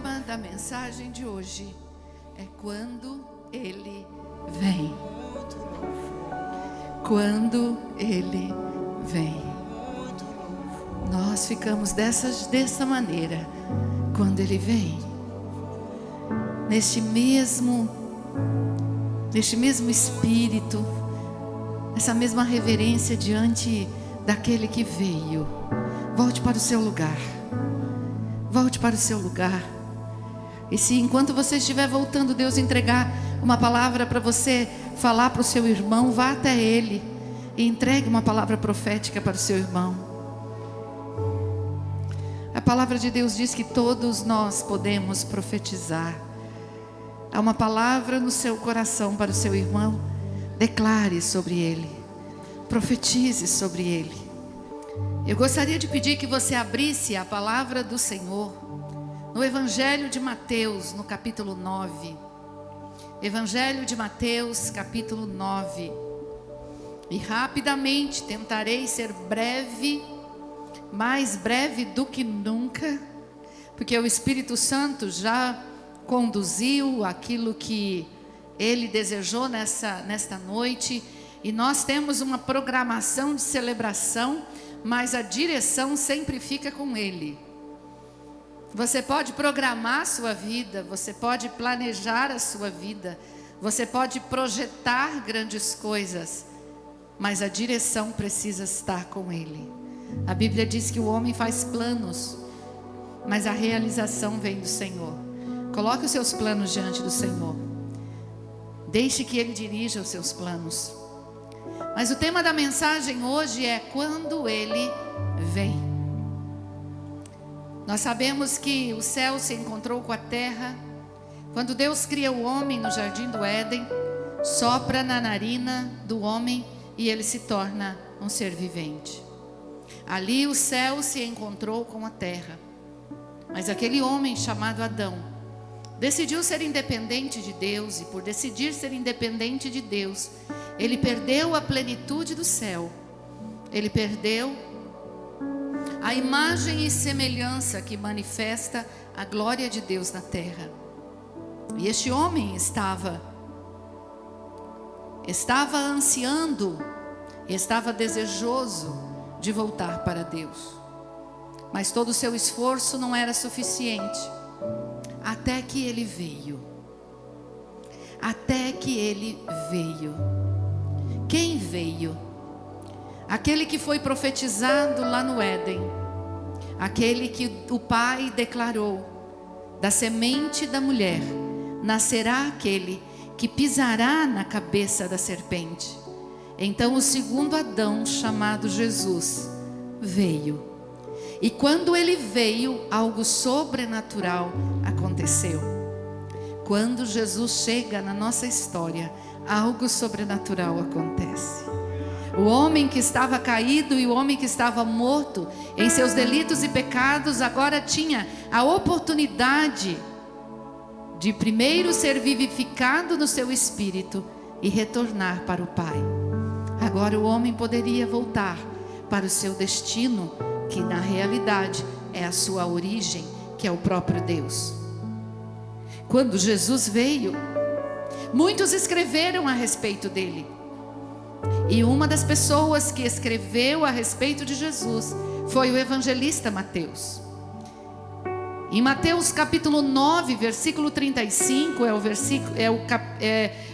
tema da mensagem de hoje é quando Ele vem. Quando Ele vem. Nós ficamos dessa maneira quando Ele vem. Neste mesmo espírito, essa mesma reverência diante daquele que veio. Volte para o seu lugar. Volte para o seu lugar. E se enquanto você estiver voltando, Deus entregar uma palavra para você falar para o seu irmão, vá até ele e entregue uma palavra profética para o seu irmão. A palavra de Deus diz que todos nós podemos profetizar. Há uma palavra no seu coração para o seu irmão. Declare sobre ele. Profetize sobre ele. Eu gostaria de pedir que você abrisse a palavra do Senhor no Evangelho de Mateus, no capítulo 9. Evangelho de Mateus, capítulo 9. E rapidamente tentarei ser breve, mais breve do que nunca, porque o Espírito Santo já conduziu aquilo que Ele desejou nesta noite. E nós temos uma programação de celebração, mas a direção sempre fica com Ele. Você pode programar a sua vida, você pode planejar a sua vida, você pode projetar grandes coisas, mas a direção precisa estar com Ele. A Bíblia diz que o homem faz planos, mas a realização vem do Senhor. Coloque os seus planos diante do Senhor. Deixe que Ele dirija os seus planos. Mas o tema da mensagem hoje é quando Ele vem. Nós sabemos que o céu se encontrou com a terra. Quando Deus cria o homem no jardim do Éden, sopra na narina do homem e ele se torna um ser vivente. Ali o céu se encontrou com a terra. Mas aquele homem chamado Adão decidiu ser independente de Deus, e por decidir ser independente de Deus, ele perdeu a plenitude do céu. Ele perdeu a imagem e semelhança que manifesta a glória de Deus na terra. E este homem estava ansiando, estava desejoso de voltar para Deus. Mas todo o seu esforço não era suficiente. Até que ele veio. Até que ele veio. Quem veio? Aquele que foi profetizado lá no Éden. Aquele que o Pai declarou: da semente da mulher nascerá aquele que pisará na cabeça da serpente. Então o segundo Adão, chamado Jesus, veio. E quando ele veio, algo sobrenatural aconteceu. Quando Jesus chega na nossa história, algo sobrenatural acontece. O homem que estava caído e o homem que estava morto em seus delitos e pecados, agora tinha a oportunidade de primeiro ser vivificado no seu espírito e retornar para o Pai. Agora o homem poderia voltar para o seu destino, que na realidade é a sua origem, que é o próprio Deus. Quando Jesus veio, muitos escreveram a respeito dele. E uma das pessoas que escreveu a respeito de Jesus foi o evangelista Mateus. Em Mateus capítulo 9, versículo 35, é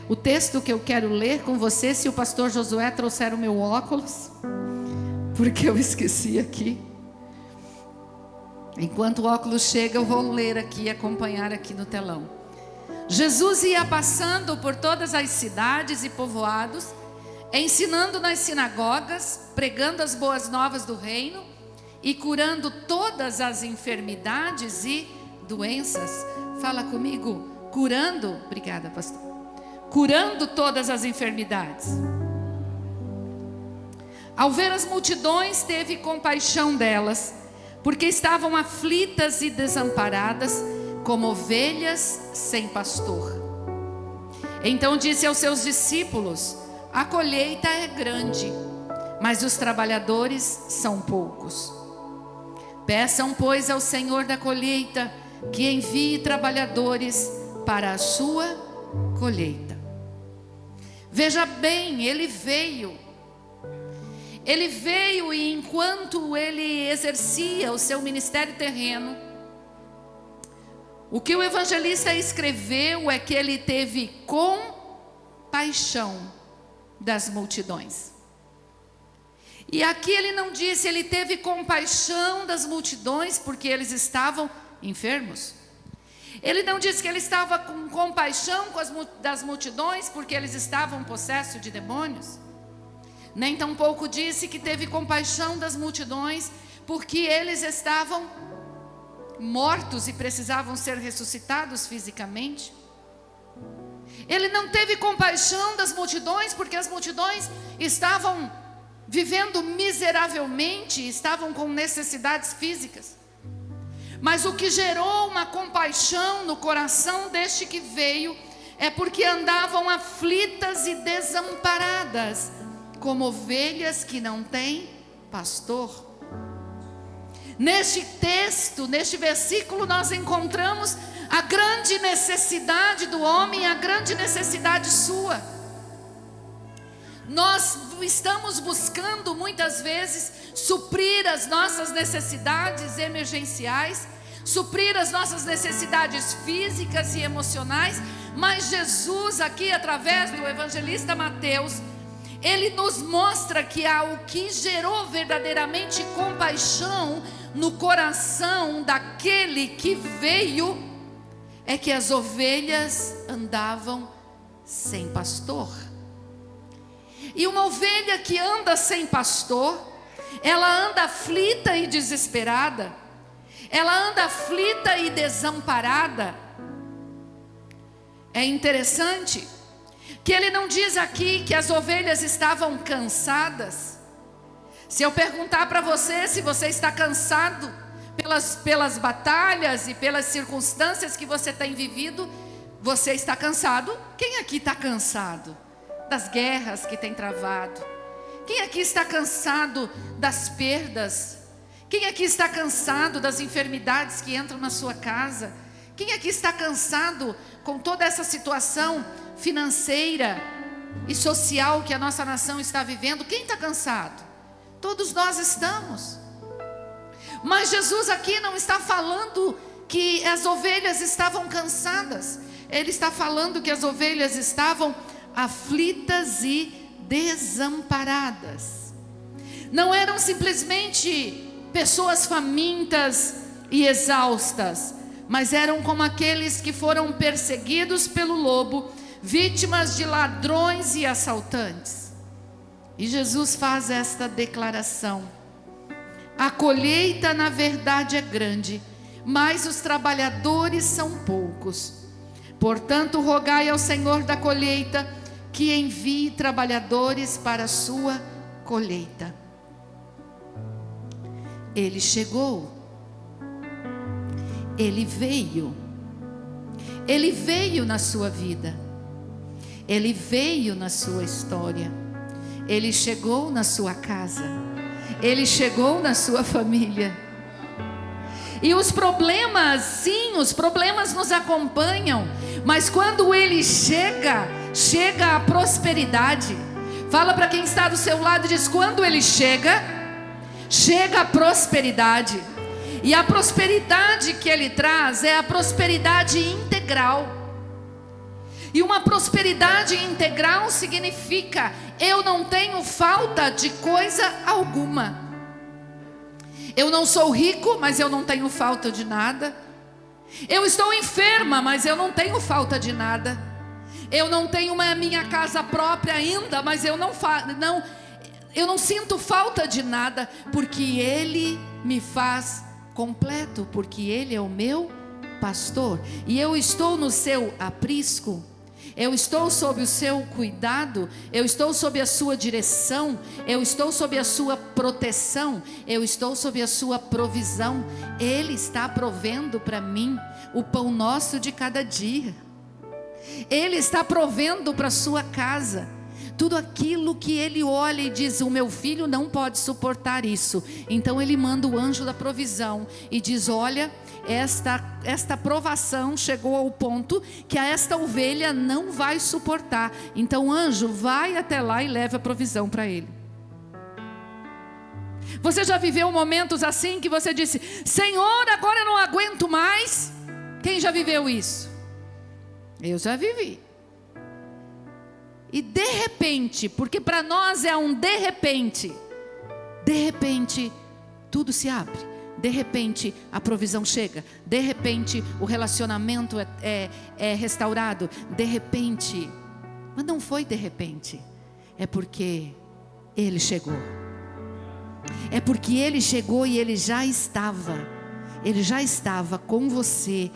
o texto que eu quero ler com você. Se o pastor Josué trouxer o meu óculos, porque eu esqueci aqui. Enquanto o óculos chega, eu vou ler aqui e acompanhar aqui no telão. Jesus ia passando por todas as cidades e povoados, ensinando nas sinagogas, pregando as boas novas do reino e curando todas as enfermidades e doenças. Fala comigo, curando, obrigada pastor, curando todas as enfermidades. Ao ver as multidões, teve compaixão delas, porque estavam aflitas e desamparadas, como ovelhas sem pastor. Então disse aos seus discípulos: a colheita é grande, mas os trabalhadores são poucos. Peçam, pois, ao Senhor da colheita que envie trabalhadores para a sua colheita. Veja bem, ele veio. Ele veio e enquanto ele exercia o seu ministério terreno, o que o evangelista escreveu é que ele teve compaixão das multidões. E aqui ele não disse, ele teve compaixão das multidões porque eles estavam enfermos. Ele não disse que ele estava com compaixão das multidões porque eles estavam possessos de demônios. Nem tampouco disse que teve compaixão das multidões porque eles estavam mortos e precisavam ser ressuscitados fisicamente. Ele não teve compaixão das multidões porque as multidões estavam vivendo miseravelmente, estavam com necessidades físicas. Mas o que gerou uma compaixão no coração deste que veio é porque andavam aflitas e desamparadas, como ovelhas que não têm pastor. Neste texto, neste versículo, nós encontramos a grande necessidade do homem, a grande necessidade sua. Nós estamos buscando muitas vezes suprir as nossas necessidades emergenciais, suprir as nossas necessidades físicas e emocionais, mas Jesus aqui através do evangelista Mateus, ele nos mostra que o que gerou verdadeiramente compaixão no coração daquele que veio é que as ovelhas andavam sem pastor. E uma ovelha que anda sem pastor, ela anda aflita e desesperada, ela anda aflita e desamparada. É interessante que ele não diz aqui que as ovelhas estavam cansadas. Se eu perguntar para você se você está cansado pelas batalhas e pelas circunstâncias que você tem vivido, você está cansado? Quem aqui está cansado das guerras que tem travado? Quem aqui está cansado das perdas? Quem aqui está cansado das enfermidades que entram na sua casa? Quem aqui está cansado com toda essa situação financeira e social que a nossa nação está vivendo? Quem está cansado? Todos nós estamos. Mas Jesus aqui não está falando que as ovelhas estavam cansadas. Ele está falando que as ovelhas estavam aflitas e desamparadas. Não eram simplesmente pessoas famintas e exaustas, mas eram como aqueles que foram perseguidos pelo lobo, vítimas de ladrões e assaltantes. E Jesus faz esta declaração: a colheita na verdade é grande, mas os trabalhadores são poucos. Portanto, rogai ao Senhor da colheita que envie trabalhadores para a sua colheita. Ele chegou, ele veio na sua vida, ele veio na sua história, ele chegou na sua casa, ele chegou na sua família. E os problemas, sim, os problemas nos acompanham, mas quando ele chega a prosperidade. Fala para quem está do seu lado e diz: quando ele chega a prosperidade. E a prosperidade que ele traz é a prosperidade integral. E uma prosperidade integral significa: eu não tenho falta de coisa alguma. Eu não sou rico, mas eu não tenho falta de nada. Eu estou enferma, mas eu não tenho falta de nada. Eu não tenho uma minha casa própria ainda, mas eu não sinto falta de nada, porque Ele me faz completo, porque Ele é o meu pastor. E eu estou no seu aprisco, eu estou sob o seu cuidado, eu estou sob a sua direção, eu estou sob a sua proteção, eu estou sob a sua provisão. Ele está provendo para mim o pão nosso de cada dia. Ele está provendo para a sua casa. tudo aquilo que ele olha e diz: o meu filho não pode suportar isso. Então ele manda o anjo da provisão e diz: olha, esta provação chegou ao ponto que esta ovelha não vai suportar. Então anjo, vai até lá e leve a provisão para ele. Você já viveu momentos assim que você disse: Senhor, agora eu não aguento mais? Quem já viveu isso? Eu já vivi. E de repente, porque para nós é um de repente, tudo se abre. De repente a provisão chega. De repente o relacionamento é restaurado. De repente. Mas não foi de repente. É porque Ele chegou. É porque Ele chegou e Ele já estava. Ele já estava com você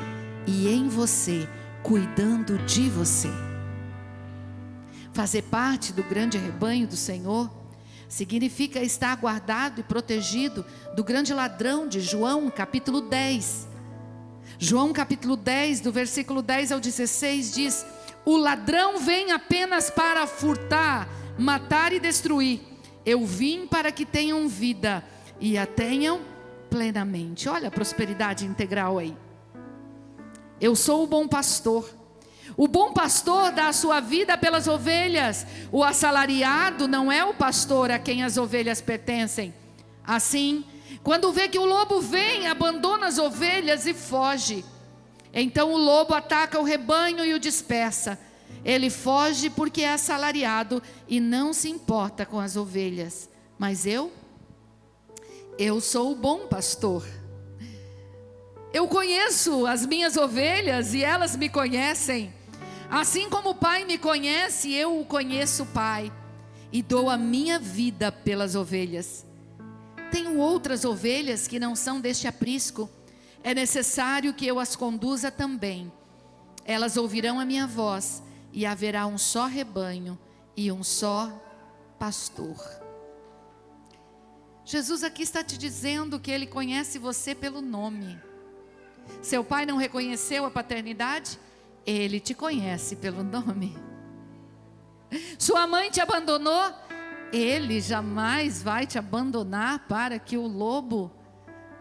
e em você, cuidando de você. Fazer parte do grande rebanho do Senhor significa estar guardado e protegido do grande ladrão de João capítulo 10. João capítulo 10, do versículo 10 ao 16 diz: o ladrão vem apenas para furtar, matar e destruir. Eu vim para que tenham vida e a tenham plenamente. Olha a prosperidade integral aí. Eu sou o bom pastor. O bom pastor dá a sua vida pelas ovelhas. O assalariado não é o pastor a quem as ovelhas pertencem. Assim, quando vê que o lobo vem, abandona as ovelhas e foge. Então o lobo ataca o rebanho e o dispersa. Ele foge porque é assalariado e não se importa com as ovelhas. Mas eu sou o bom pastor. Eu conheço as minhas ovelhas e elas me conhecem. Assim como o Pai me conhece, eu o conheço o Pai, e dou a minha vida pelas ovelhas. Tenho outras ovelhas que não são deste aprisco. É necessário que eu as conduza também. Elas ouvirão a minha voz, e haverá um só rebanho e um só pastor. Jesus aqui está te dizendo que Ele conhece você pelo nome. Seu pai não reconheceu a paternidade? Ele te conhece pelo nome. Sua mãe te abandonou? Ele jamais vai te abandonar para que o lobo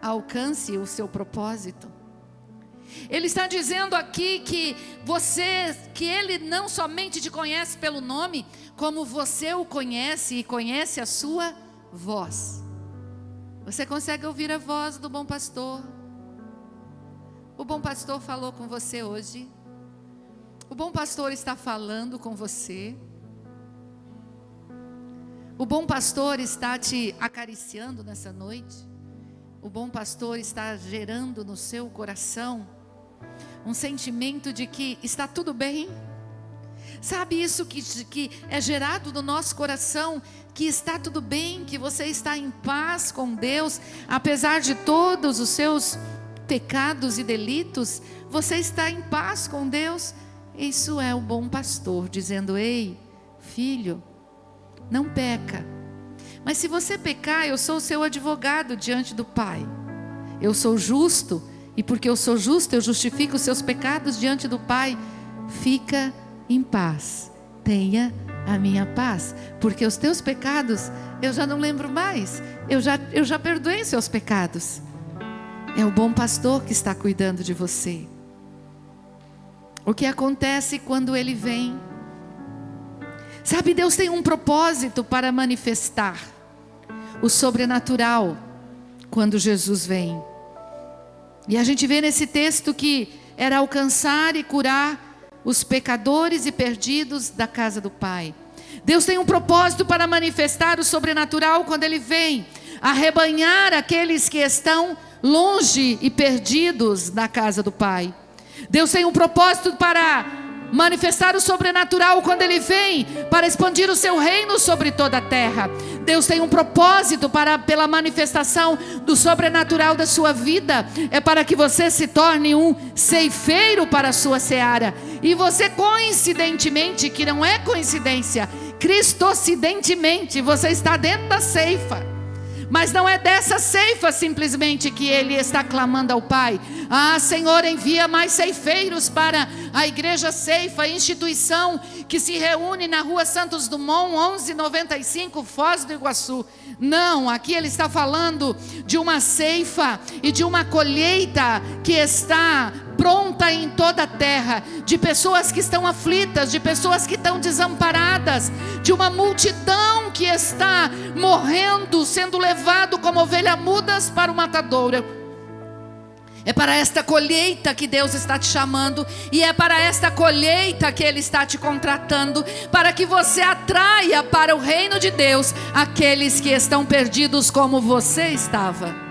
alcance o seu propósito. Ele está dizendo aqui que Ele não somente te conhece pelo nome, como você o conhece e conhece a sua voz. Você consegue ouvir a voz do bom pastor? O bom pastor falou com você hoje. O bom pastor está falando com você. O bom pastor está te acariciando nessa noite. O bom pastor está gerando no seu coração um sentimento de que está tudo bem. Sabe isso que é gerado no nosso coração, que está tudo bem, que você está em paz com Deus, apesar de todos os seus pecados e delitos, você está em paz com Deus. Isso é o bom pastor dizendo: ei, filho, não peca. Mas se você pecar, eu sou o seu advogado diante do Pai. Eu sou justo, e porque eu sou justo, eu justifico os seus pecados diante do Pai. Fica em paz, tenha a minha paz, porque os teus pecados eu já não lembro mais. Eu já perdoei seus pecados. É o bom pastor que está cuidando de você. O que acontece quando Ele vem? Sabe, Deus tem um propósito para manifestar o sobrenatural quando Jesus vem. E a gente vê nesse texto que era alcançar e curar os pecadores e perdidos da casa do Pai. Deus tem um propósito para manifestar o sobrenatural quando Ele vem, arrebanhar aqueles que estão longe e perdidos da casa do Pai. Deus tem um propósito para manifestar o sobrenatural quando Ele vem, para expandir o seu reino sobre toda a terra. Deus tem um propósito pela manifestação do sobrenatural da sua vida. É para que você se torne um ceifeiro para a sua seara. E você, coincidentemente, que não é coincidência, cristocidentemente, você está dentro da ceifa. Mas não é dessa ceifa simplesmente que ele está clamando ao Pai. Ah, Senhor, envia mais ceifeiros para a Igreja Ceifa, instituição que se reúne na Rua Santos Dumont, 1195, Foz do Iguaçu. Não, aqui ele está falando de uma ceifa e de uma colheita que está pronta em toda a terra, de pessoas que estão aflitas, de pessoas que estão desamparadas, de uma multidão que está morrendo, sendo levado como ovelha mudas para o matadouro. É para esta colheita que Deus está te chamando, e é para esta colheita que Ele está te contratando, para que você atraia para o reino de Deus aqueles que estão perdidos como você estava.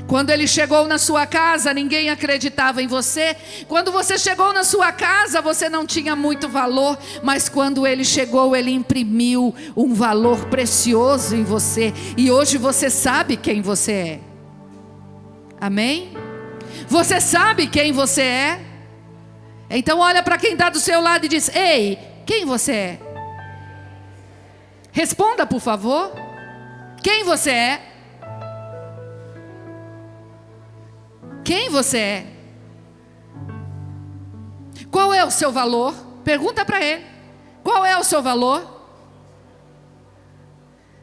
Quando ele chegou na sua casa, ninguém acreditava em você. Quando você chegou na sua casa, você não tinha muito valor. Mas quando ele chegou, ele imprimiu um valor precioso em você. E hoje você sabe quem você é. Amém? Você sabe quem você é? Então olha para quem está do seu lado e diz: ei, quem você é? Responda, por favor. Quem você é? Quem você é? Qual é o seu valor? Pergunta para ele. Qual é o seu valor?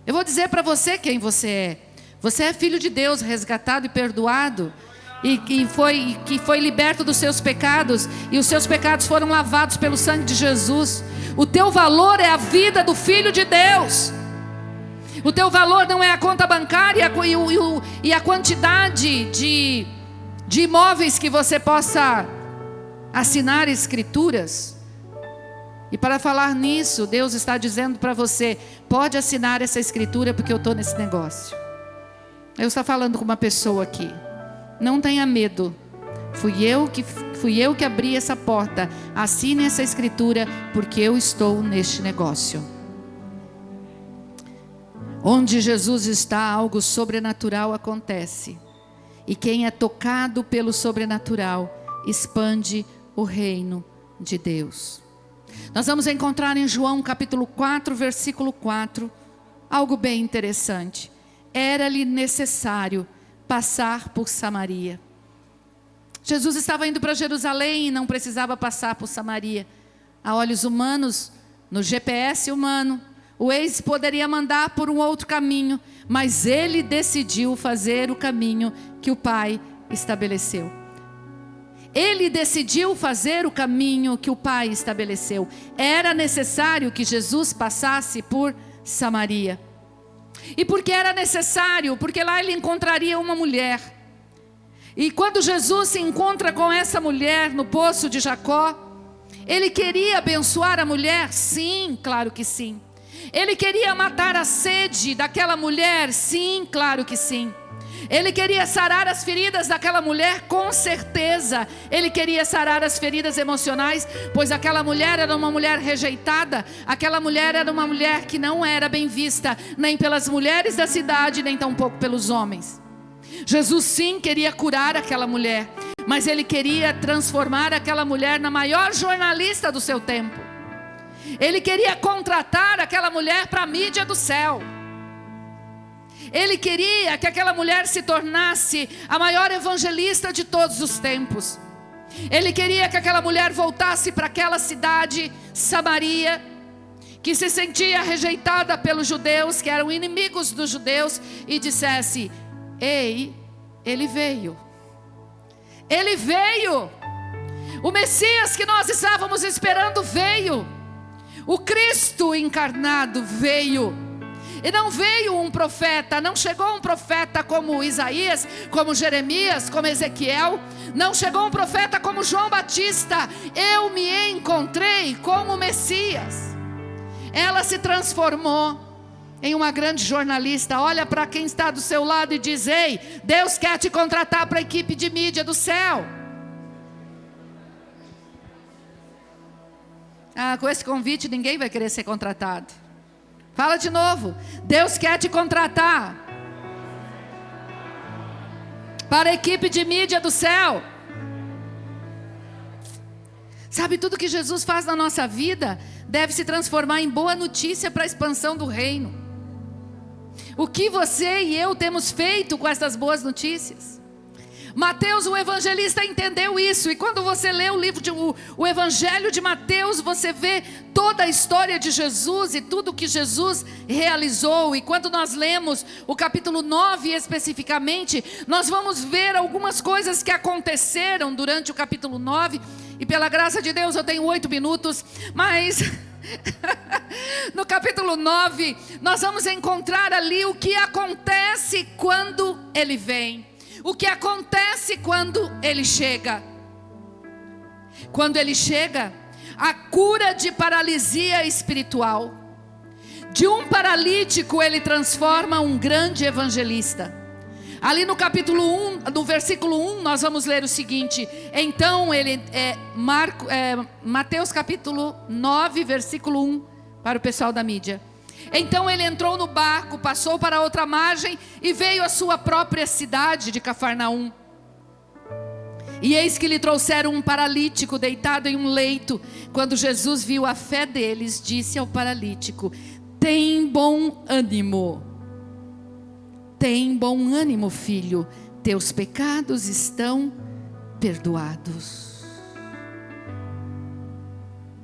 Eu vou dizer para você quem você é. Você é filho de Deus, resgatado e perdoado, e que foi liberto dos seus pecados, e os seus pecados foram lavados pelo sangue de Jesus. O teu valor é a vida do Filho de Deus. O teu valor não é a conta bancária e a quantidade de imóveis que você possa assinar escrituras. E para falar nisso, Deus está dizendo para você: pode assinar essa escritura, porque eu estou nesse negócio. Eu estou falando com uma pessoa aqui. Não tenha medo. Fui eu que abri essa porta. Assine essa escritura, porque eu estou neste negócio. Onde Jesus está, algo sobrenatural acontece. E quem é tocado pelo sobrenatural expande o reino de Deus. Nós vamos encontrar em João capítulo 4, versículo 4, algo bem interessante. Era-lhe necessário passar por Samaria. Jesus estava indo para Jerusalém e não precisava passar por Samaria. A olhos humanos, no GPS humano, o Waze poderia mandar por um outro caminho, mas ele decidiu fazer o caminho que o Pai estabeleceu. Ele decidiu fazer o caminho que o Pai estabeleceu. Era necessário que Jesus passasse por Samaria. E por que era necessário? Porque lá ele encontraria uma mulher. E quando Jesus se encontra com essa mulher no poço de Jacó, ele queria abençoar a mulher? Sim, claro que sim. Ele queria matar a sede daquela mulher? Sim, claro que sim. Ele queria sarar as feridas daquela mulher? Com certeza. Ele queria sarar as feridas emocionais, pois aquela mulher era uma mulher rejeitada. Aquela mulher era uma mulher que não era bem vista, nem pelas mulheres da cidade, nem tampouco pelos homens. Jesus sim queria curar aquela mulher, mas ele queria transformar aquela mulher na maior jornalista do seu tempo. Ele queria contratar aquela mulher para a mídia do céu. Ele queria que aquela mulher se tornasse a maior evangelista de todos os tempos. Ele queria que aquela mulher voltasse para aquela cidade, Samaria, que se sentia rejeitada pelos judeus, que eram inimigos dos judeus, e dissesse: ei, ele veio. Ele veio. O Messias que nós estávamos esperando veio. O Cristo encarnado veio. E não veio um profeta, não chegou um profeta como Isaías, como Jeremias, como Ezequiel. Não chegou um profeta como João Batista. Eu me encontrei com o Messias. Ela se transformou em uma grande jornalista. Olha para quem está do seu lado e diz: ei, Deus quer te contratar para a equipe de mídia do céu. Com esse convite ninguém vai querer ser contratado. Fala de novo. Deus quer te contratar para a equipe de mídia do céu. Sabe, tudo que Jesus faz na nossa vida deve se transformar em boa notícia para a expansão do reino. O que você e eu temos feito com essas boas notícias? Mateus, o evangelista, entendeu isso. E quando você lê o Evangelho de Mateus, você vê toda a história de Jesus e tudo que Jesus realizou. E quando nós lemos o capítulo 9 especificamente, nós vamos ver algumas coisas que aconteceram durante o capítulo 9. E pela graça de Deus eu tenho 8 minutos, mas no capítulo 9 nós vamos encontrar ali o que acontece quando ele vem. O que acontece quando ele chega? Quando ele chega, a cura de paralisia espiritual. De um paralítico ele transforma um grande evangelista. Ali no capítulo 1, no versículo 1, nós vamos ler o seguinte. Então Mateus capítulo 9, versículo 1, para o pessoal da mídia. Então ele entrou no barco, passou para outra margem e veio à sua própria cidade de Cafarnaum. E eis que lhe trouxeram um paralítico deitado em um leito. Quando Jesus viu a fé deles, disse ao paralítico: tem bom ânimo. Tem bom ânimo, filho. Teus pecados estão perdoados.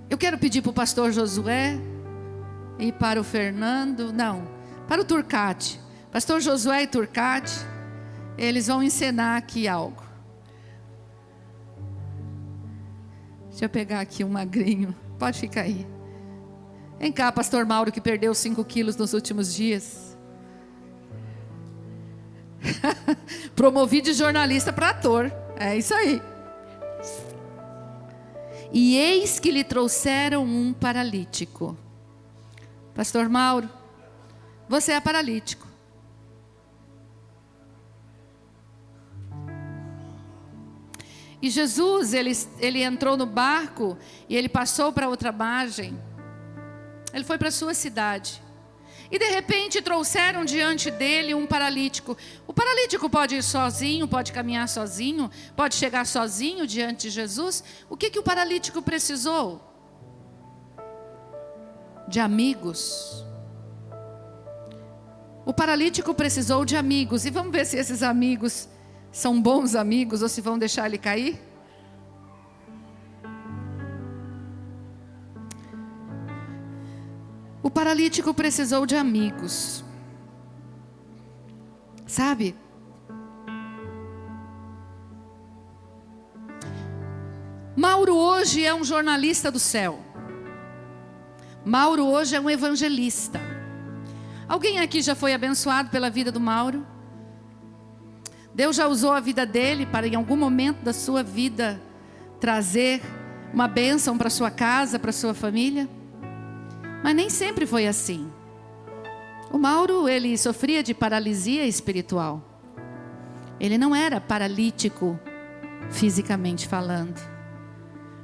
Eu quero pedir para o pastor Josué e para o Fernando, não, para o Turcati. Pastor Josué e Turcati, eles vão encenar aqui algo. Deixa eu pegar aqui um magrinho, pode ficar aí. Vem cá, pastor Mauro, que perdeu 5 quilos nos últimos dias. Promovi de jornalista para ator, é isso aí. E eis que lhe trouxeram um paralítico. Pastor Mauro, você é paralítico. E Jesus, ele entrou no barco e ele passou para outra margem. Ele foi para a sua cidade. E de repente trouxeram diante dele um paralítico. O paralítico pode ir sozinho, pode caminhar sozinho, pode chegar sozinho diante de Jesus. O que o paralítico precisou? De amigos. O paralítico precisou de amigos. E vamos ver se esses amigos são bons amigos ou se vão deixar ele cair. O paralítico precisou de amigos. Sabe? Mauro hoje é um jornalista do céu. Mauro hoje é um evangelista. Alguém aqui já foi abençoado pela vida do Mauro? Deus já usou a vida dele para em algum momento da sua vida trazer uma bênção para sua casa, para sua família? Mas nem sempre foi assim. O Mauro, ele sofria de paralisia espiritual. Ele não era paralítico fisicamente falando,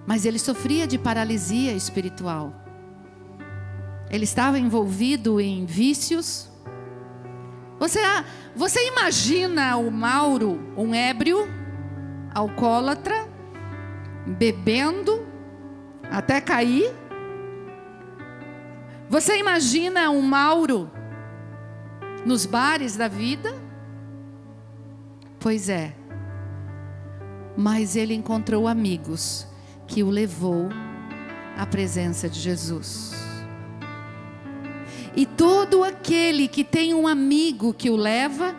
mas ele sofria de paralisia espiritual. Ele estava envolvido em vícios. Você imagina o Mauro, um ébrio, alcoólatra, bebendo até cair? Você imagina um Mauro nos bares da vida? Pois é. Mas ele encontrou amigos que o levou à presença de Jesus. E todo aquele que tem um amigo que o leva,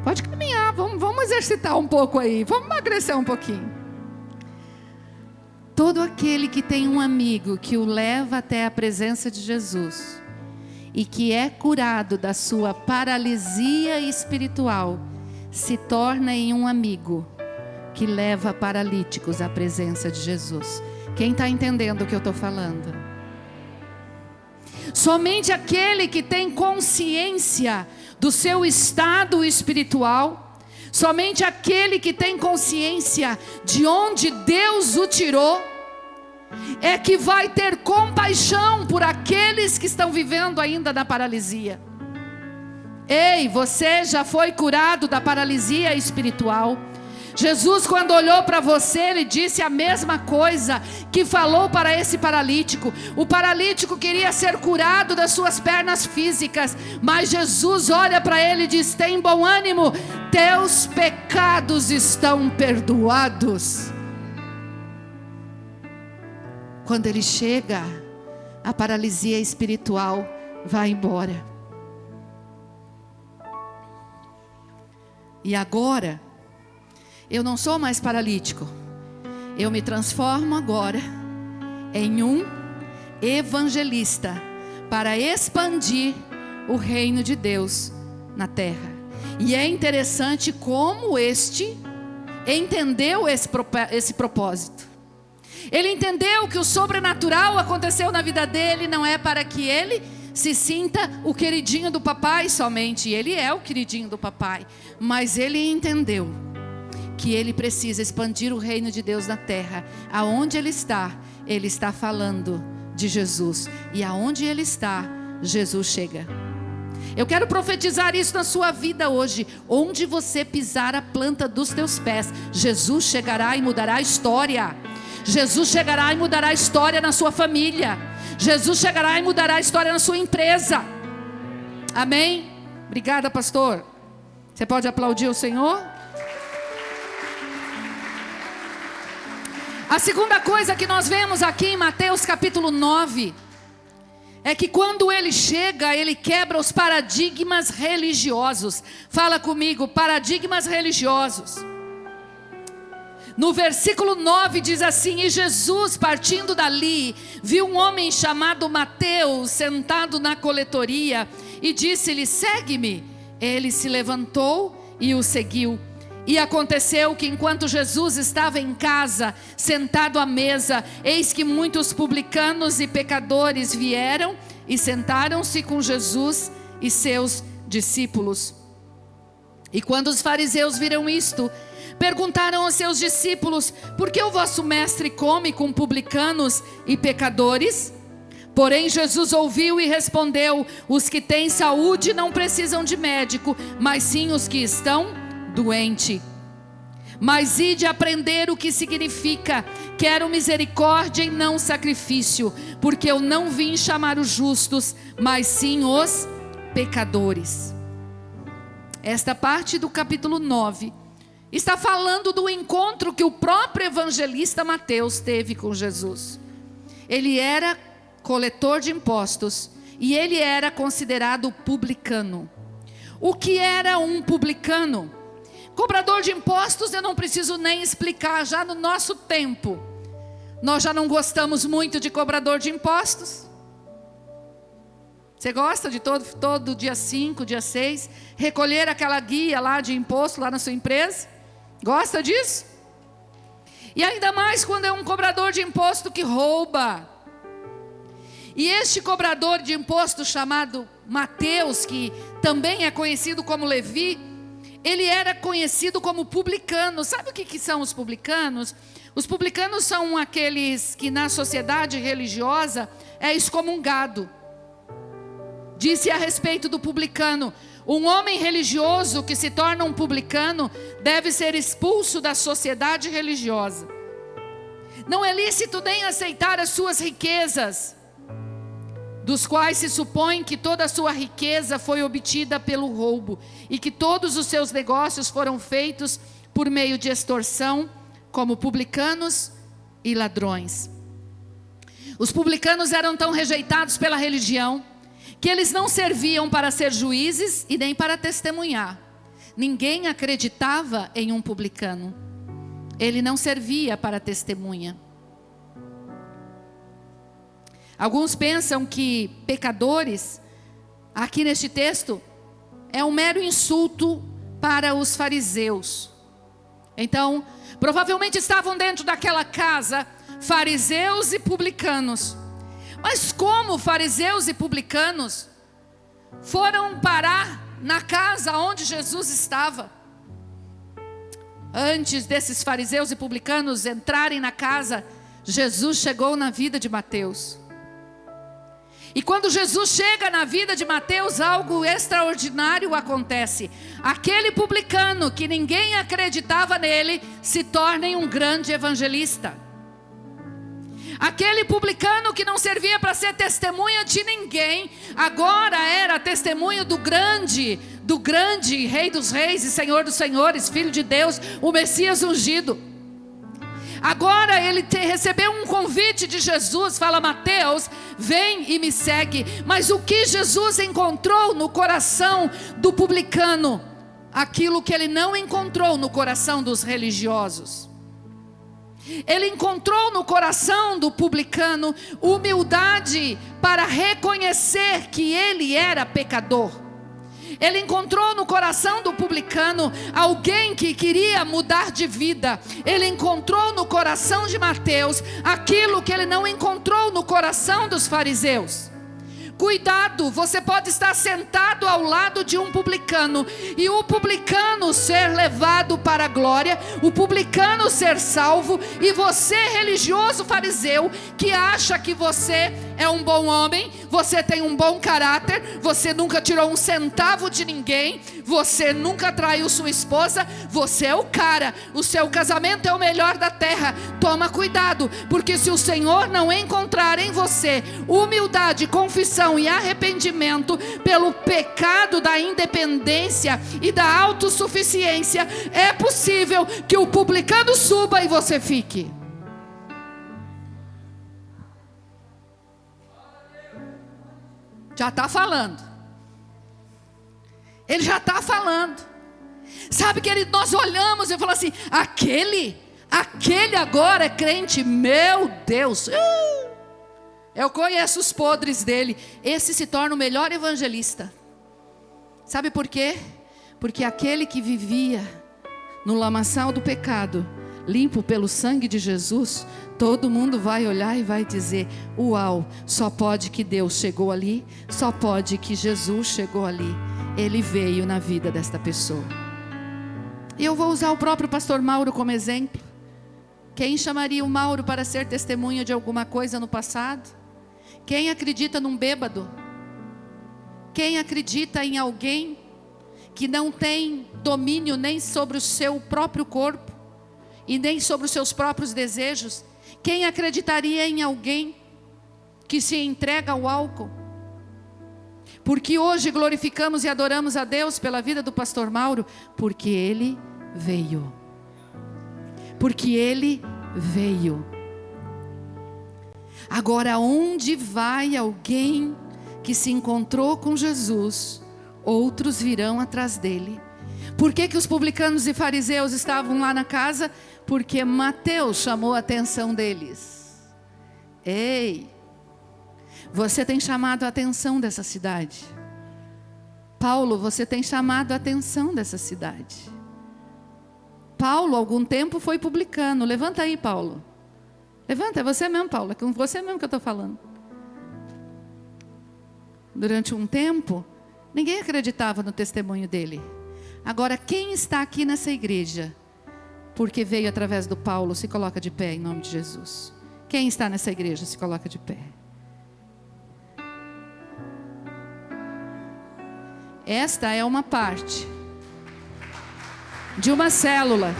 pode caminhar, vamos exercitar um pouco aí, vamos emagrecer um pouquinho. Todo aquele que tem um amigo que o leva até a presença de Jesus e que é curado da sua paralisia espiritual, se torna em um amigo que leva paralíticos à presença de Jesus. Quem está entendendo o que eu estou falando? Somente aquele que tem consciência do seu estado espiritual, somente aquele que tem consciência de onde Deus o tirou, é que vai ter compaixão por aqueles que estão vivendo ainda na paralisia. Ei, você já foi curado da paralisia espiritual, Jesus, quando olhou para você, Ele disse a mesma coisa que falou para esse paralítico. O paralítico queria ser curado das suas pernas físicas, mas Jesus olha para ele e diz: tem bom ânimo, teus pecados estão perdoados. Quando ele chega, a paralisia espiritual vai embora. E agora, eu não sou mais paralítico. Eu me transformo agora em um evangelista para expandir o reino de Deus na terra. E é interessante como este entendeu esse propósito. Ele entendeu que o sobrenatural aconteceu na vida dele, não é para que ele se sinta o queridinho do papai somente. Ele é o queridinho do papai, mas ele entendeu que ele precisa expandir o reino de Deus na terra. Aonde ele está falando de Jesus. E aonde ele está, Jesus chega. Eu quero profetizar isso na sua vida hoje. Onde você pisar a planta dos teus pés, Jesus chegará e mudará a história. Jesus chegará e mudará a história na sua família. Jesus chegará e mudará a história na sua empresa. Amém? Obrigada, pastor. Você pode aplaudir o Senhor? A segunda coisa que nós vemos aqui em Mateus capítulo 9 é que quando ele chega, ele quebra os paradigmas religiosos. Fala comigo, paradigmas religiosos. No versículo 9 diz assim: e Jesus, partindo dali, viu um homem chamado Mateus sentado na coletoria e disse-lhe: segue-me. Ele se levantou e o seguiu. E aconteceu que enquanto Jesus estava em casa, sentado à mesa, eis que muitos publicanos e pecadores vieram e sentaram-se com Jesus e seus discípulos. E quando os fariseus viram isto, perguntaram aos seus discípulos: por que o vosso mestre come com publicanos e pecadores? Porém Jesus ouviu e respondeu: os que têm saúde não precisam de médico, mas sim os que estão doentes. Mas ide aprender o que significa: quero misericórdia e não sacrifício, porque eu não vim chamar os justos, mas sim os pecadores. Esta parte do capítulo 9 está falando do encontro que o próprio evangelista Mateus teve com Jesus. Ele era coletor de impostos e ele era considerado publicano. O que era um publicano? Cobrador de impostos, eu não preciso nem explicar. Já no nosso tempo, nós já não gostamos muito de cobrador de impostos. Você gosta de todo dia 5, dia 6, recolher aquela guia lá de imposto lá na sua empresa? Gosta disso? E ainda mais quando é um cobrador de imposto que rouba. E este cobrador de imposto chamado Mateus, que também é conhecido como Levi, ele era conhecido como publicano. Sabe o que são os publicanos? Os publicanos são aqueles que na sociedade religiosa é excomungado. Disse a respeito do publicano: um homem religioso que se torna um publicano deve ser expulso da sociedade religiosa. Não é lícito nem aceitar as suas riquezas, dos quais se supõe que toda a sua riqueza foi obtida pelo roubo, e que todos os seus negócios foram feitos por meio de extorsão, como publicanos e ladrões. Os publicanos eram tão rejeitados pela religião, que eles não serviam para ser juízes e nem para testemunhar. Ninguém acreditava em um publicano. Ele não servia para testemunha. Alguns pensam que pecadores, aqui neste texto, é um mero insulto para os fariseus. Então, provavelmente estavam dentro daquela casa fariseus e publicanos. Mas como fariseus e publicanos foram parar na casa onde Jesus estava? Antes desses fariseus e publicanos entrarem na casa, Jesus chegou na vida de Mateus. E quando Jesus chega na vida de Mateus, algo extraordinário acontece. Aquele publicano que ninguém acreditava nele, se torna um grande evangelista. Aquele publicano que não servia para ser testemunha de ninguém, agora era testemunho do grande Rei dos Reis e Senhor dos Senhores, Filho de Deus, o Messias ungido. Agora ele recebeu um convite de Jesus, fala: Mateus, vem e me segue. Mas o que Jesus encontrou no coração do publicano? Aquilo que ele não encontrou no coração dos religiosos. Ele encontrou no coração do publicano humildade para reconhecer que ele era pecador. Ele encontrou no coração do publicano alguém que queria mudar de vida. Ele encontrou no coração de Mateus aquilo que ele não encontrou no coração dos fariseus. Cuidado, você pode estar sentado ao lado de um publicano e o publicano ser levado para a glória, o publicano ser salvo, e você, religioso fariseu, que acha que você é um bom homem, você tem um bom caráter, você nunca tirou um centavo de ninguém, você nunca traiu sua esposa, você é o cara, o seu casamento é o melhor da terra. Toma cuidado, porque se o Senhor não encontrar em você humildade, confissão e arrependimento pelo pecado da independência e da autossuficiência, é possível que o publicano suba e você fique. Já está falando. Ele já está falando. Sabe, querido, nós olhamos e falamos assim: aquele agora é crente, meu Deus. Eu conheço os podres dele. Esse se torna o melhor evangelista. Sabe por quê? Porque aquele que vivia no lamaçal do pecado, limpo pelo sangue de Jesus, todo mundo vai olhar e vai dizer: uau, só pode que Deus chegou ali, só pode que Jesus chegou ali. Ele veio na vida desta pessoa. E eu vou usar o próprio pastor Mauro como exemplo. Quem chamaria o Mauro para ser testemunha de alguma coisa no passado? Quem acredita num bêbado? Quem acredita em alguém que não tem domínio nem sobre o seu próprio corpo e nem sobre os seus próprios desejos? Quem acreditaria em alguém que se entrega ao álcool? Porque hoje glorificamos e adoramos a Deus pela vida do pastor Mauro, porque ele veio. Porque ele veio. Agora, onde vai alguém que se encontrou com Jesus, outros virão atrás dele. Por que os publicanos e fariseus estavam lá na casa? Porque Mateus chamou a atenção deles. Ei, você tem chamado a atenção dessa cidade. Paulo, você tem chamado a atenção dessa cidade. Paulo, algum tempo foi publicano. Levanta aí, Paulo. Levanta, é você mesmo, Paulo. É com você mesmo que eu estou falando. Durante um tempo, ninguém acreditava no testemunho dele. Agora, quem está aqui nessa igreja, porque veio através do Paulo, se coloca de pé em nome de Jesus. Quem está nessa igreja, se coloca de pé. Esta é uma parte de uma célula.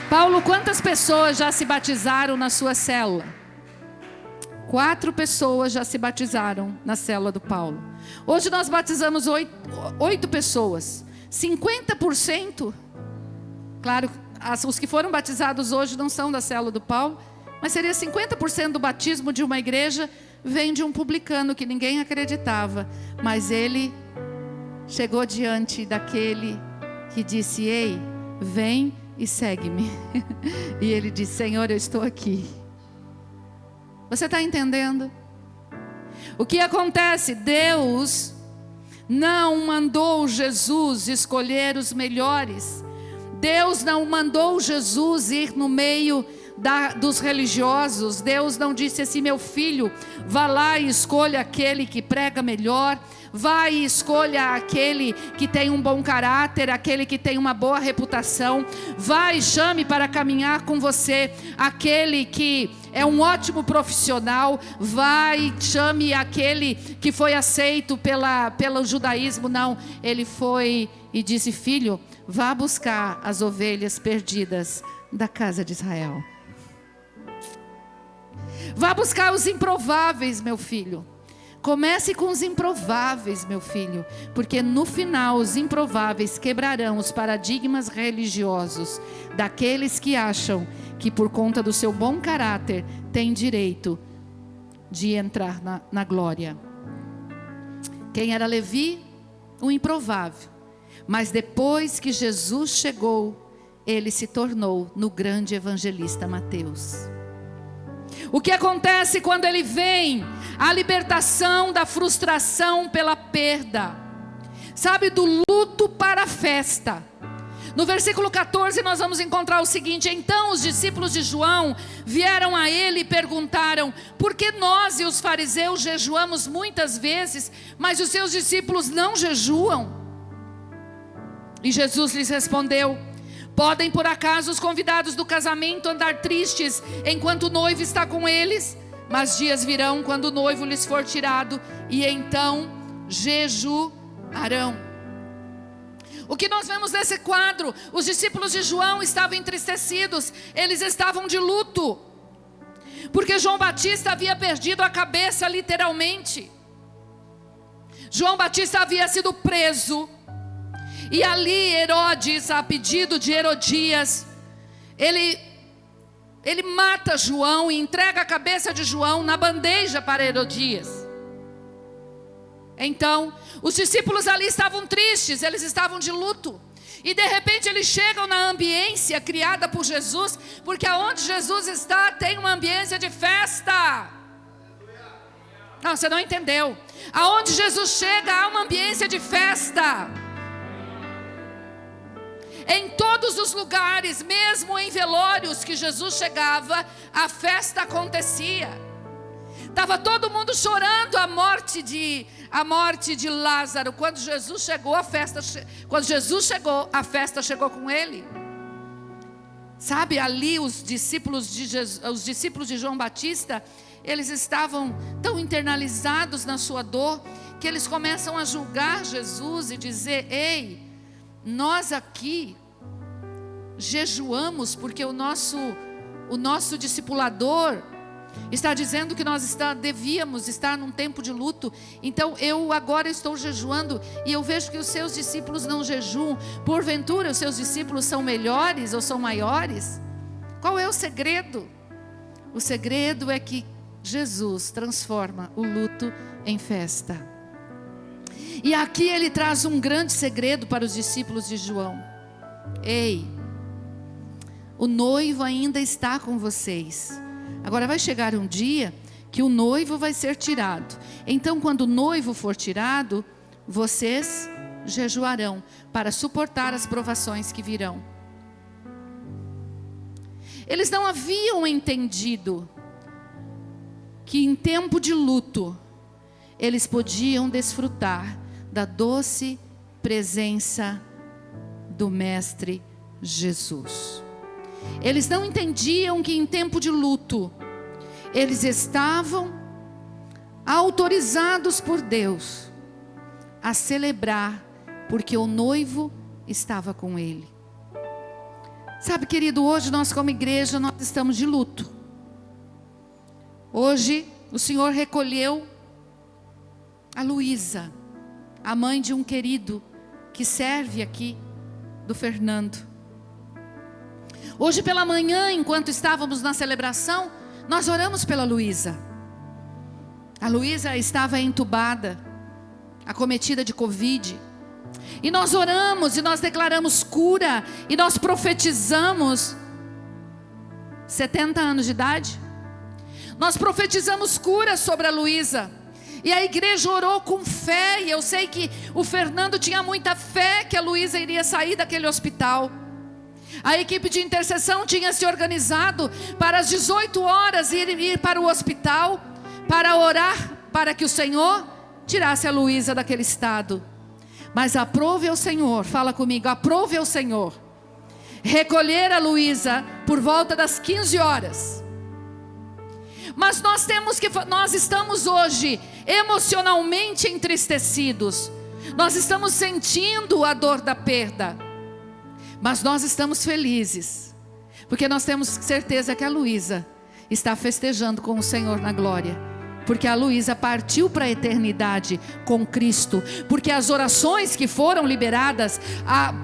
Paulo, quantas pessoas já se batizaram na sua célula? 4 pessoas já se batizaram na célula do Paulo. Hoje nós batizamos 8 pessoas. 50%, claro, os que foram batizados hoje não são da célula do Paulo, mas seria 50% do batismo de uma igreja vem de um publicano que ninguém acreditava, mas ele chegou diante daquele que disse: ei, vem e segue-me. E ele disse: Senhor, eu estou aqui. Você está entendendo? O que acontece? Deus não mandou Jesus escolher os melhores. Deus não mandou Jesus ir no meio dos religiosos. Deus não disse assim: meu filho, vá lá e escolha aquele que prega melhor, vá e escolha aquele que tem um bom caráter, aquele que tem uma boa reputação, vá e chame para caminhar com você aquele que é um ótimo profissional, vá e chame aquele que foi aceito pelo judaísmo. Não, ele foi e disse: filho, vá buscar as ovelhas perdidas da casa de Israel. Vá buscar os improváveis, meu filho. Comece com os improváveis, meu filho, porque no final os improváveis quebrarão os paradigmas religiosos daqueles que acham que por conta do seu bom caráter tem direito de entrar na glória. Quem era Levi? Um improvável. Mas depois que Jesus chegou, ele se tornou no grande evangelista Mateus. O que acontece quando ele vem? A libertação da frustração pela perda. Sabe, do luto para a festa. No versículo 14 nós vamos encontrar o seguinte: então os discípulos de João vieram a ele e perguntaram: por que nós e os fariseus jejuamos muitas vezes, mas os seus discípulos não jejuam? E Jesus lhes respondeu: podem por acaso os convidados do casamento andar tristes enquanto o noivo está com eles? Mas dias virão quando o noivo lhes for tirado, e então jejuarão. O que nós vemos nesse quadro? Os discípulos de João estavam entristecidos, eles estavam de luto, porque João Batista havia perdido a cabeça literalmente. João Batista havia sido preso, e ali Herodes, a pedido de Herodias, ele mata João e entrega a cabeça de João na bandeja para Herodias. Então, os discípulos ali estavam tristes, eles estavam de luto. E de repente eles chegam na ambiência criada por Jesus, porque aonde Jesus está tem uma ambiência de festa. Não, você não entendeu. Aonde Jesus chega há uma ambiência de festa. Em todos os lugares, mesmo em velórios que Jesus chegava, a festa acontecia. Estava todo mundo chorando a morte de Lázaro. Quando Jesus chegou, a festa chegou com ele. Sabe, ali os discípulos de João Batista, eles estavam tão internalizados na sua dor, que eles começam a julgar Jesus e dizer: ei, nós aqui jejuamos porque o nosso discipulador está dizendo que nós devíamos estar num tempo de luto. Então eu agora estou jejuando e eu vejo que os seus discípulos não jejuam. Porventura os seus discípulos são melhores ou são maiores? Qual é o segredo? O segredo é que Jesus transforma o luto em festa. E aqui ele traz um grande segredo para os discípulos de João. Ei, o noivo ainda está com vocês. Agora vai chegar um dia que o noivo vai ser tirado. Então quando o noivo for tirado, vocês jejuarão para suportar as provações que virão. Eles não haviam entendido que em tempo de luto eles podiam desfrutar da doce presença do Mestre Jesus. Eles não entendiam que em tempo de luto eles estavam autorizados por Deus a celebrar, porque o noivo estava com ele. Sabe, querido, hoje nós como igreja nós estamos de luto. Hoje o Senhor recolheu a Luísa, a mãe de um querido que serve aqui, do Fernando. Hoje pela manhã, enquanto estávamos na celebração, nós oramos pela Luísa. A Luísa estava entubada, acometida de Covid. E nós oramos e nós declaramos cura e nós profetizamos. 70 anos de idade. Nós profetizamos cura sobre a Luísa. E a igreja orou com fé. E eu sei que o Fernando tinha muita fé que a Luísa iria sair daquele hospital. A equipe de intercessão tinha se organizado para as 18 horas ir para o hospital, para orar, para que o Senhor tirasse a Luísa daquele estado. Mas aprove ao Senhor, fala comigo, aprove ao Senhor recolher a Luísa por volta das 15 horas. Mas nós estamos hoje emocionalmente entristecidos. Nós estamos sentindo a dor da perda. Mas nós estamos felizes, porque nós temos certeza que a Luísa está festejando com o Senhor na glória. Porque a Luísa partiu para a eternidade com Cristo. Porque as orações que foram liberadas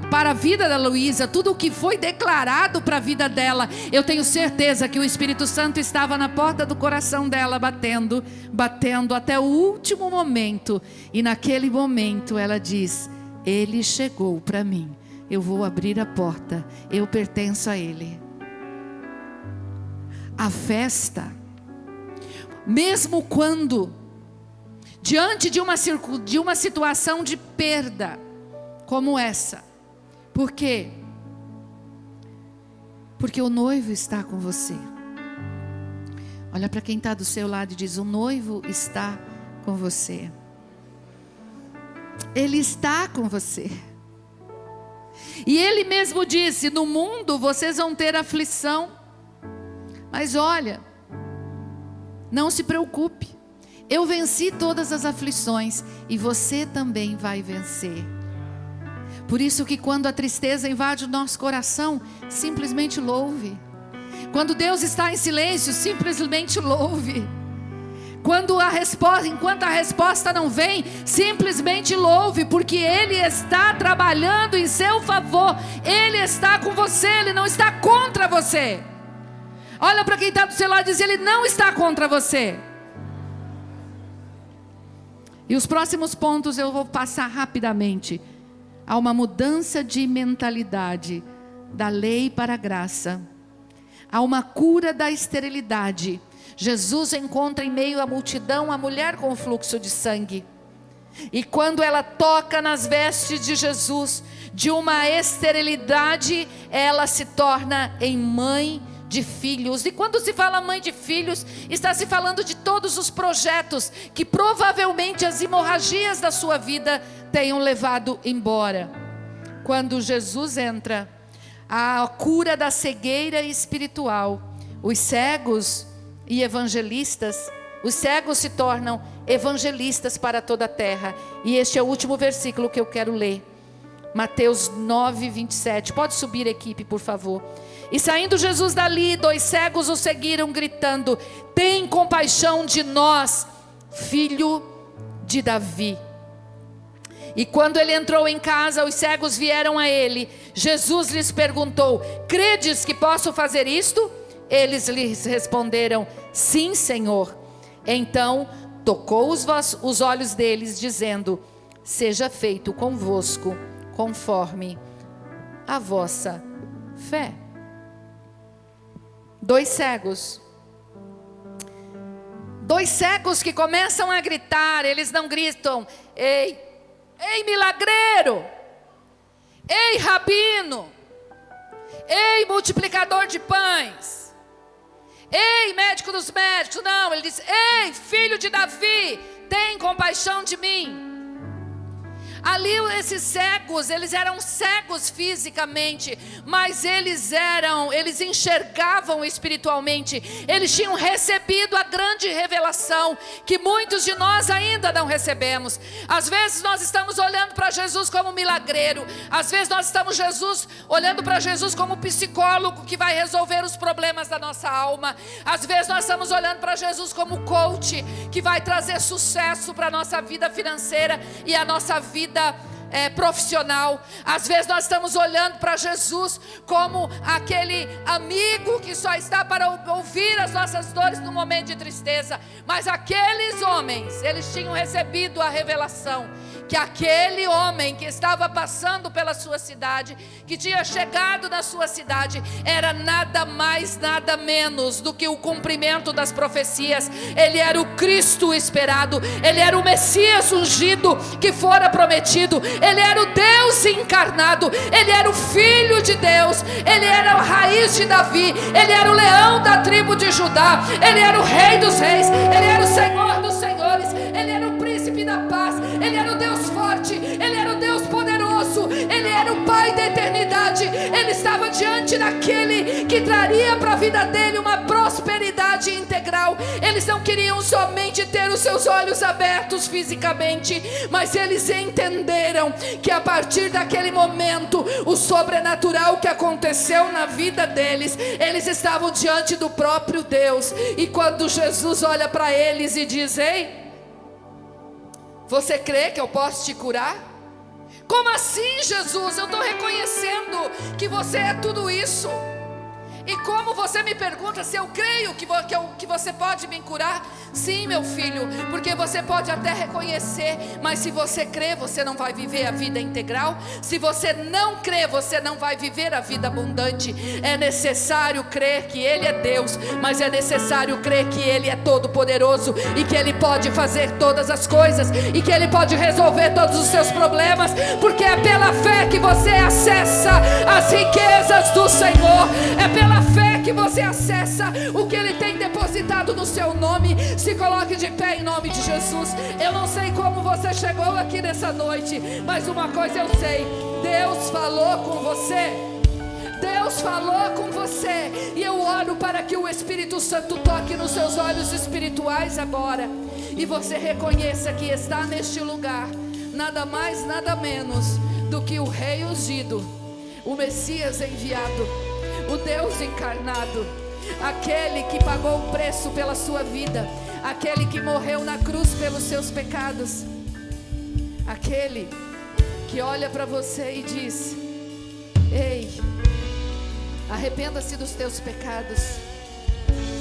para a vida da Luísa, tudo o que foi declarado para a vida dela, eu tenho certeza que o Espírito Santo estava na porta do coração dela, batendo até o último momento. E naquele momento ela diz: Ele chegou para mim, eu vou abrir a porta, eu pertenço a Ele. A festa, mesmo quando diante de uma situação de perda como essa, por quê? Porque o noivo está com você. Olha para quem está do seu lado e diz: o noivo está com você. Ele está com você. E ele mesmo disse: no mundo vocês vão ter aflição, mas olha, não se preocupe, eu venci todas as aflições e você também vai vencer. Por isso que quando a tristeza invade o nosso coração, simplesmente louve. Quando Deus está em silêncio, simplesmente louve. Enquanto a resposta não vem, simplesmente louve, porque Ele está trabalhando em seu favor. Ele está com você, Ele não está contra você. Olha para quem está do seu lado e diz: Ele não está contra você. E os próximos pontos eu vou passar rapidamente. Há uma mudança de mentalidade da lei para a graça. Há uma cura da esterilidade. Jesus encontra em meio à multidão a mulher com fluxo de sangue. E quando ela toca nas vestes de Jesus, de uma esterilidade, ela se torna em mãe de filhos. E quando se fala mãe de filhos, está se falando de todos os projetos que provavelmente as hemorragias da sua vida tenham levado embora. Quando Jesus entra, a cura da cegueira espiritual, os cegos e evangelistas, os cegos se tornam evangelistas para toda a terra. E este é o último versículo que eu quero ler, Mateus 9, 27. Pode subir, equipe, por favor. E saindo Jesus dali, 2 cegos o seguiram, gritando: tem compaixão de nós, filho de Davi. E quando ele entrou em casa, os cegos vieram a ele. Jesus lhes perguntou: credes que posso fazer isto? Eles lhes responderam: sim, Senhor. Então tocou os olhos deles, dizendo: seja feito convosco conforme a vossa fé. 2 cegos. 2 cegos que começam a gritar. Eles não gritam: ei milagreiro, ei rabino, ei multiplicador de pães, ei médico dos médicos. Não, ele diz: ei filho de Davi, tem compaixão de mim. Ali esses cegos, eles eram cegos fisicamente, mas eles enxergavam espiritualmente. Eles tinham recebido a grande revelação que muitos de nós ainda não recebemos. Às vezes nós estamos olhando para Jesus como milagreiro. Às vezes nós estamos olhando para Jesus como psicólogo que vai resolver os problemas da nossa alma. Às vezes nós estamos olhando para Jesus como coach que vai trazer sucesso para a nossa vida financeira e a nossa vida profissional. Às vezes nós estamos olhando para Jesus como aquele amigo que só está para ouvir as nossas dores no momento de tristeza. Mas aqueles homens, eles tinham recebido a revelação que aquele homem que estava passando pela sua cidade, que tinha chegado na sua cidade, era nada mais, nada menos do que o cumprimento das profecias. Ele era o Cristo esperado, ele era o Messias ungido que fora prometido, Ele era o Deus encarnado, Ele era o Filho de Deus, Ele era a raiz de Davi, Ele era o leão da tribo de Judá, Ele era o Rei dos reis, Ele era o Senhor dos senhores, Ele era o príncipe da paz, Ele era o Deus forte, Ele era o Deus poderoso, Ele era o Pai da eternidade. Ele estava diante daquele que traria para a vida dele uma prosperidade integral. Eles não queriam somente ter os seus olhos abertos fisicamente, mas eles entenderam que a partir daquele momento, o sobrenatural que aconteceu na vida deles, eles estavam diante do próprio Deus. E quando Jesus olha para eles e diz: ei, você crê que eu posso te curar? Como assim, Jesus? Eu estou reconhecendo que você é tudo isso. E como você me pergunta se eu creio que você pode me curar? Sim, meu filho, porque você pode até reconhecer, mas se você crê, você não vai viver a vida integral. Se você não crê, você não vai viver a vida abundante. É necessário crer que Ele é Deus, mas é necessário crer que Ele é todo poderoso e que Ele pode fazer todas as coisas e que Ele pode resolver todos os seus problemas, porque é pela fé que você acessa as riquezas do Senhor. É pela fé que você acessa o que Ele tem depositado no seu nome. Se coloque de pé em nome de Jesus. Eu não sei como você chegou aqui nessa noite, mas uma coisa eu sei: Deus falou com você. Deus falou com você. E eu oro para que o Espírito Santo toque nos seus olhos espirituais agora, e você reconheça que está neste lugar nada mais, nada menos do que o Rei ungido, o Messias enviado, o Deus encarnado, aquele que pagou o preço pela sua vida, aquele que morreu na cruz pelos seus pecados, aquele que olha para você e diz: ei, arrependa-se dos teus pecados,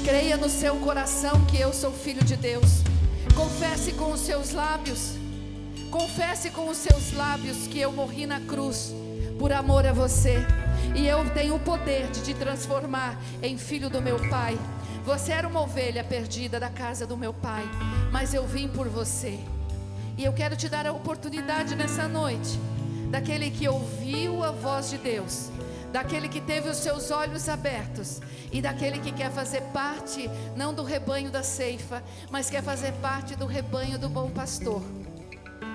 creia no seu coração que eu sou filho de Deus, confesse com os seus lábios, confesse com os seus lábios que eu morri na cruz por amor a você, e eu tenho o poder de te transformar em filho do meu Pai. Você era uma ovelha perdida da casa do meu Pai, mas eu vim por você. E eu quero te dar a oportunidade nessa noite, daquele que ouviu a voz de Deus, daquele que teve os seus olhos abertos, e daquele que quer fazer parte, não do rebanho da ceifa, mas quer fazer parte do rebanho do bom pastor.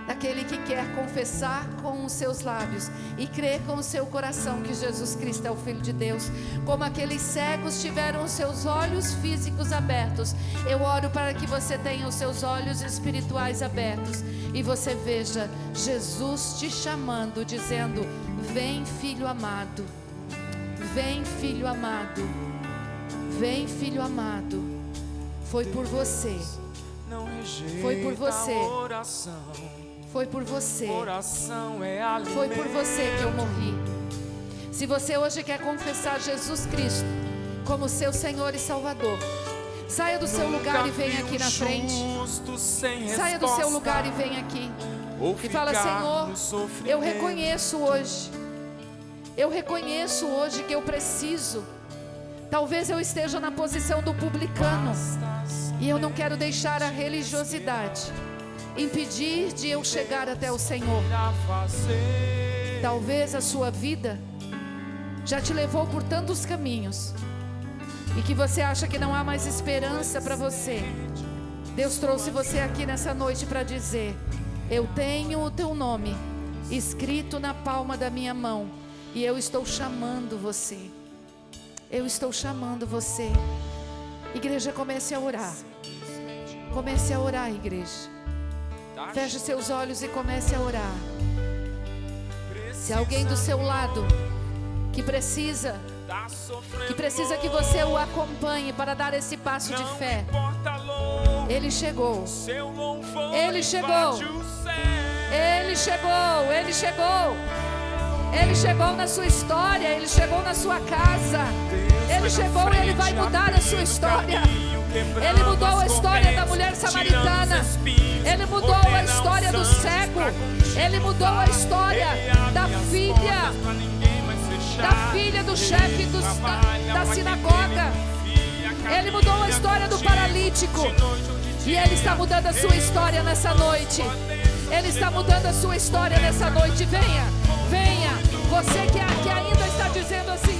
Daquele que quer confessar com os seus lábios e crer com o seu coração que Jesus Cristo é o Filho de Deus. Como aqueles cegos tiveram os seus olhos físicos abertos, eu oro para que você tenha os seus olhos espirituais abertos e você veja Jesus te chamando, dizendo: vem, filho amado, vem, filho amado, vem, filho amado. Foi por você, foi por você, foi por você, foi por você que eu morri. Se você hoje quer confessar Jesus Cristo como seu Senhor e Salvador, saia do seu lugar e venha aqui na frente. Saia do seu lugar e venha aqui e fala: Senhor, eu reconheço hoje que eu preciso. Talvez eu esteja na posição do publicano e eu não quero deixar a religiosidade impedir de eu chegar até o Senhor. Talvez a sua vida já te levou por tantos caminhos e que você acha que não há mais esperança para você. Deus trouxe você aqui nessa noite para dizer: eu tenho o teu nome escrito na palma da minha mão e eu estou chamando você. Eu estou chamando você. Igreja, comece a orar. Comece a orar, igreja. Feche seus olhos e comece a orar. Se alguém do seu lado que precisa que você o acompanhe para dar esse passo de fé, Ele chegou. Ele chegou. Ele chegou. Ele chegou. Ele chegou na sua história. Ele chegou na sua casa. Ele chegou e Ele vai mudar a sua história. Ele mudou a história da mulher samaritana. Ele mudou a história do cego. Ele mudou a história da filha do chefe da sinagoga. Ele mudou a história do paralítico. E Ele está mudando a sua história nessa noite. Ele está mudando a sua história nessa noite. Venha, venha. Você que ainda está dizendo assim: